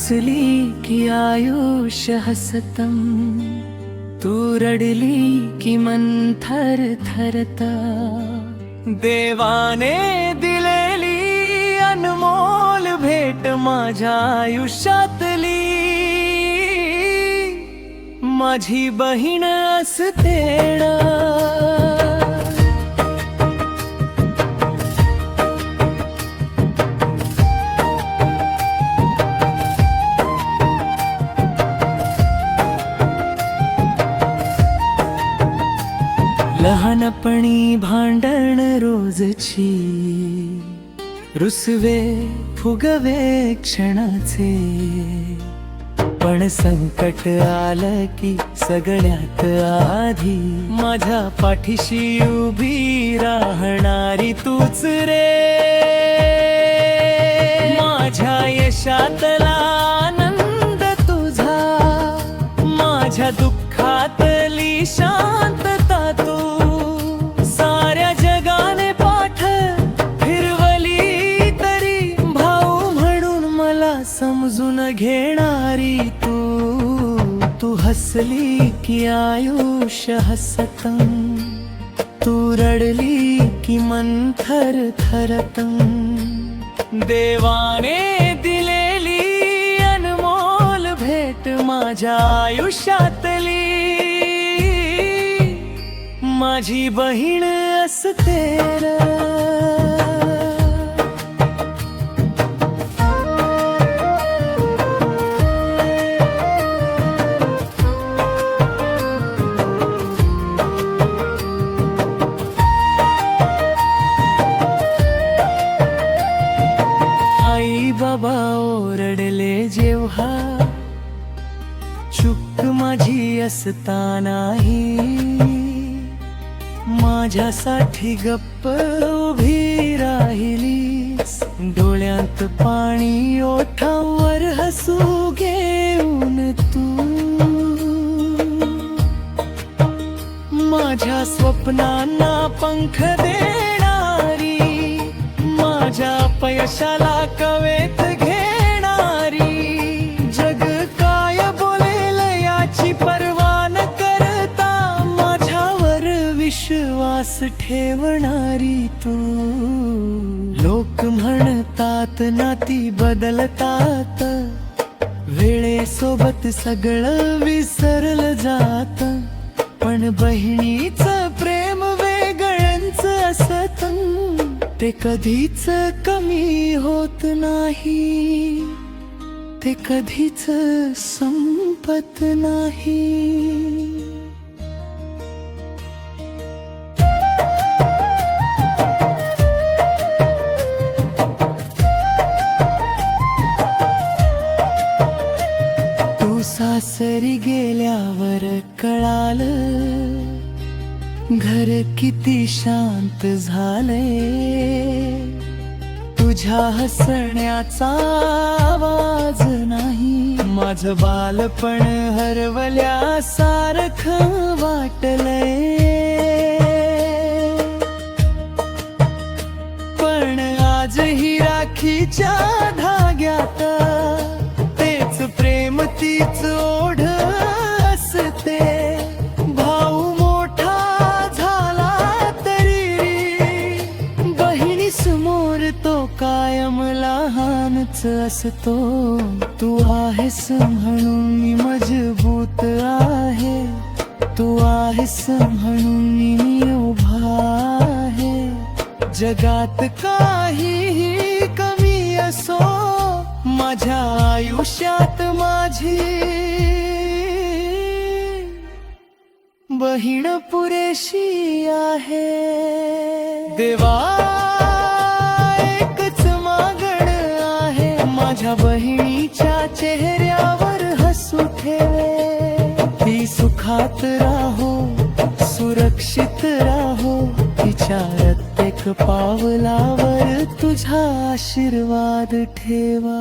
हसली की आयुष्य हसतम, तू रडली की मन थर थरता। देवाने दिलेली अनमोल भेट माझ्या आयुष्यातली, माझी बहीण असते ना। लहानपणी भांडण रोजची, रुसवे फुगवे क्षणाचे, पण संकट आलं की सगळ्यात आधी माझ्या पाठीशी उभी राहणारी तूच रे। माझ्या यशातला आनंद तुझा, माझ्या दुःखातली शांतता तू। साऱ्या जगाने पाठ फिरवली तरी भाऊ म्हणून मला समजून घेणारी तू। तू हसली की आयुष्य हसतम, तू रडली की मन थर थरतम। देवाने दिलेली अनमोल भेट माझ्या आयुष्यातली, माझी बहीण असते रे। आई बाबा ओरडले जेव्हा, चूक माझी असतानाही माझ्यासाठी गप्प उभी राहिलीस। डोळ्यात पाणी ओठांवर हसू घेऊन तू, माझ्या स्वप्नांना पंख देणारी, माझ्या अपयशाला कवेत घेणारी। जग काय बोलेल याची पर्वा न करता माझ्यावर विश्वास ठेवणारी तू। लोक म्हणतात नाती बदलतात, वेळेसोबत सगळं विसरलं जात, पण बहिणीचं प्रेम वेगळंच असतं, ते कधीच कमी होत नाही, ते कधीच संपत नाही। तू सासरी गेल्यावर कळालं, घर किती शांत झाले। तुझ्या हसण्याचा आवाज नाही, माझं बालपण हरवल्यासारखं वाटलंय। पण आजही राखीच्या धाग्यात तेच प्रेम तीच ओढ असते। भाऊ मोठा झाला तरी बहिणी समोर तो कायम लहानच असतो। तू आहेस म्हणून मी मजबूत आहे, तू आहेस म्हणून मी उभा आहे। जगात काहीही कमी असो, माझ्या आयुष्यात माझी बहीण पुरेशी आहे। देवा एकच मागण आहे, माझ्या बहिणीच्या चेहऱ्यावर हसू ठेवे। ती सुखात राहो, सुरक्षित राहो, तिच्या प्रत्येक पावलावर तुझा आशीर्वाद ठेवा।